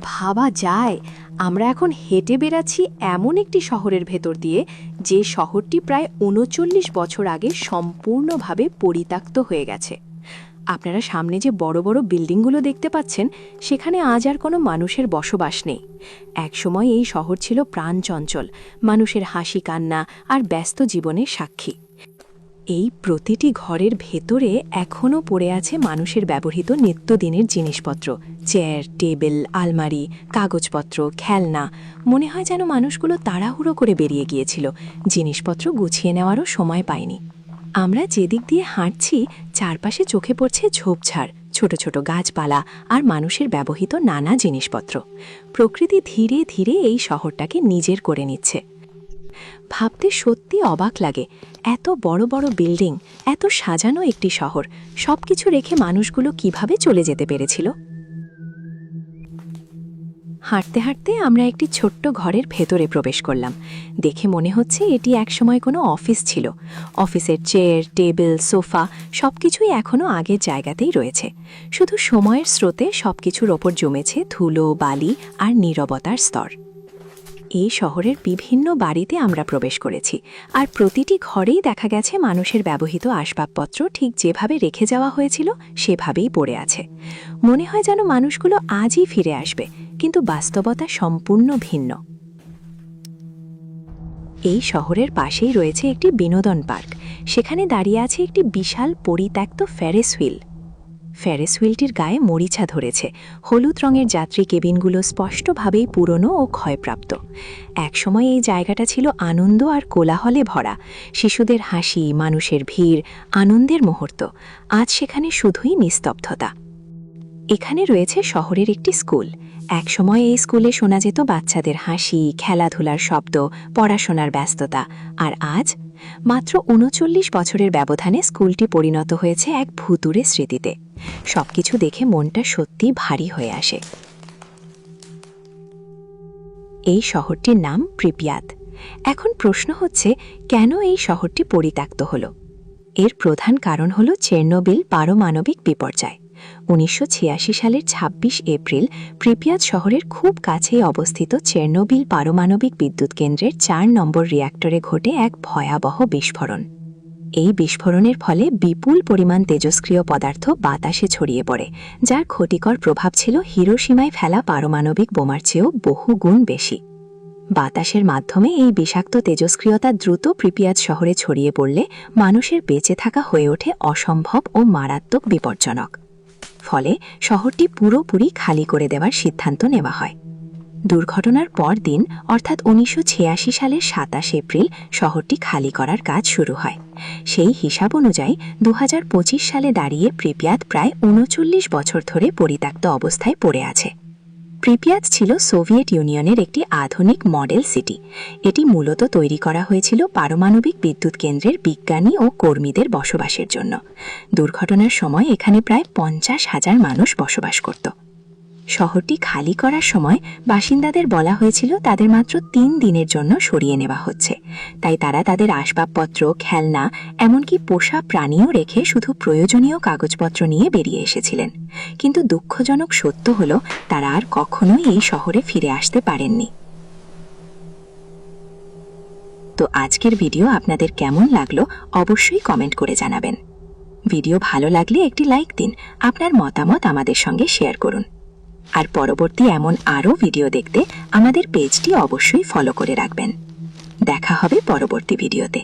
ভাবা যায় আমরা এখন হেঁটে বেড়াচ্ছি এমন একটি শহরের ভেতর দিয়ে, যে শহরটি প্রায় ৩৯ বছর আগে সম্পূর্ণভাবে পরিত্যক্ত হয়ে গেছে। আপনারা সামনে যে বড় বড় বিল্ডিংগুলো দেখতে পাচ্ছেন, সেখানে আজ আর কোনো মানুষের বসবাস নেই। একসময় এই শহর ছিল প্রাণচঞ্চল, মানুষের হাসি কান্না আর ব্যস্ত জীবনের সাক্ষী। এই প্রতিটি ঘরের ভেতরে এখনও পড়ে আছে মানুষের ব্যবহৃত নিত্যদিনের জিনিসপত্র, চেয়ার, টেবিল, আলমারি, কাগজপত্র, খেলনা। মনে হয় যেন মানুষগুলো তাড়াহুড়ো করে বেরিয়ে গিয়েছিল, জিনিসপত্র গুছিয়ে নেওয়ারও সময় পায়নি। আমরা যেদিক দিয়ে হাঁটছি, চারপাশে চোখে পড়ছে ঝোপঝাড়, ছোট ছোট গাছপালা আর মানুষের ব্যবহৃত নানা জিনিসপত্র। প্রকৃতি ধীরে ধীরে এই শহরটাকে নিজের করে নিচ্ছে। ভাবতে সত্যি অবাক লাগে, এত বড় বড় বিল্ডিং, এত সাজানো একটি শহর, সবকিছু রেখে মানুষগুলো কিভাবে চলে যেতে পেরেছিল। হাঁটতে হাঁটতে আমরা একটি ছোট্ট ঘরের ভেতরে প্রবেশ করলাম। দেখে মনে হচ্ছে এটি একসময় কোনো অফিস ছিল। অফিসের চেয়ার, টেবিল, সোফা সবকিছুই এখনও আগের জায়গাতেই রয়েছে। শুধু সময়ের স্রোতে সবকিছুর ওপর জমেছে ধুলো, বালি আর নীরবতার স্তর। এই শহরের বিভিন্ন বাড়িতে আমরা প্রবেশ করেছি, আর প্রতিটি ঘরেই দেখা গেছে মানুষের ব্যবহৃত আসবাবপত্র ঠিক যেভাবে রেখে যাওয়া হয়েছিল সেভাবেই পড়ে আছে। মনে হয় যেন মানুষগুলো আজই ফিরে আসবে, কিন্তু বাস্তবতা সম্পূর্ণ ভিন্ন। এই শহরের পাশেই রয়েছে একটি বিনোদন পার্ক। সেখানে দাঁড়িয়ে আছে একটি বিশাল পরিত্যক্ত ফেরিস হুইল। ফেরিস হুইলটির গায়ে মরিচা ধরেছে, হলুদ রঙের যাত্রী কেবিনগুলো স্পষ্টভাবেই পুরনো ও ক্ষয়প্রাপ্ত। একসময় এই জায়গাটা ছিল আনন্দ আর কোলাহলে ভরা, শিশুদের হাসি, মানুষের ভিড়, আনন্দের মুহূর্ত। আজ সেখানে শুধুই নিস্তব্ধতা। এখানে রয়েছে শহরের একটি স্কুল। একসময় এই স্কুলে শোনা যেত বাচ্চাদের হাসি, খেলাধুলার শব্দ, পড়াশোনার ব্যস্ততা। আর আজ মাত্র ৩৯ বছরের ব্যবধানে স্কুলটি পরিণত হয়েছে এক ভুতুড়ে স্মৃতিতে। সবকিছু দেখে মনটা সত্যি ভারী হয়ে আসে। এই শহরটির নাম প্রিপিয়াত। এখন প্রশ্ন হচ্ছে, কেন এই শহরটি পরিত্যক্ত হলো? এর প্রধান কারণ হল চেরনোবিল পারমাণবিক বিপর্যয়। ১৯৮৬ সালের ২৬ এপ্রিল প্রিপিয়াত শহরের খুব কাছেই অবস্থিত চেরনোবিল পারমাণবিক বিদ্যুৎ কেন্দ্রের ৪ নম্বর রিঅ্যাক্টরে ঘটে এক ভয়াবহ বিস্ফোরণ। এই বিস্ফোরণের ফলে বিপুল পরিমাণ তেজস্ক্রিয় পদার্থ বাতাসে ছড়িয়ে পড়ে, যার ক্ষতিকর প্রভাব ছিল হিরোশিমায় ফেলা পারমাণবিক বোমার চেয়েও বহু গুণ বেশি। বাতাসের মাধ্যমে এই বিষাক্ত তেজস্ক্রিয়তা দ্রুত প্রিপিয়াত শহরে ছড়িয়ে পড়লে মানুষের বেঁচে থাকা হয়ে ওঠে অসম্ভব ও মারাত্মক বিপজ্জনক। ফলে শহরটি পুরোপুরি খালি করে দেওয়ার সিদ্ধান্ত নেওয়া হয়। দুর্ঘটনার পর দিন, অর্থাৎ ১৯৮৬ সালের ২৭ এপ্রিল শহরটি খালি করার কাজ শুরু হয়। সেই হিসাব অনুযায়ী ২০২৫ সালে দাঁড়িয়ে প্রিপিয়াত প্রায় ৩৯ বছর ধরে পরিত্যক্ত অবস্থায় পড়ে আছে। প্রিপিয়াত ছিল সোভিয়েত ইউনিয়নের একটি আধুনিক মডেল সিটি। এটি মূলত তৈরি করা হয়েছিল পারমাণবিক বিদ্যুৎ কেন্দ্রের বিজ্ঞানী ও কর্মীদের বসবাসের জন্য। দুর্ঘটনার সময় এখানে প্রায় ৫০,০০০ মানুষ বসবাস করত। শহরটি খালি করার সময় বাসিন্দাদের বলা হয়েছিল তাদের মাত্র ৩ দিনের জন্য সরিয়ে নেওয়া হচ্ছে। তাই তারা তাদের আসবাবপত্র, খেলনা, এমনকি পোষা প্রাণীও রেখে শুধু প্রয়োজনীয় কাগজপত্র নিয়ে বেরিয়ে এসেছিলেন। কিন্তু দুঃখজনক সত্য হলো, তারা আর কখনোই এই শহরে ফিরে আসতে পারেননি। তো আজকের ভিডিও আপনাদের কেমন লাগলো অবশ্যই কমেন্ট করে জানাবেন। ভিডিও ভালো লাগলে একটি লাইক দিন, আপনার মতামত আমাদের সঙ্গে শেয়ার করুন। আর পরবর্তী এমন আরও ভিডিও দেখতে আমাদের পেজটি অবশ্যই ফলো করে রাখবেন। দেখা হবে পরবর্তী ভিডিওতে।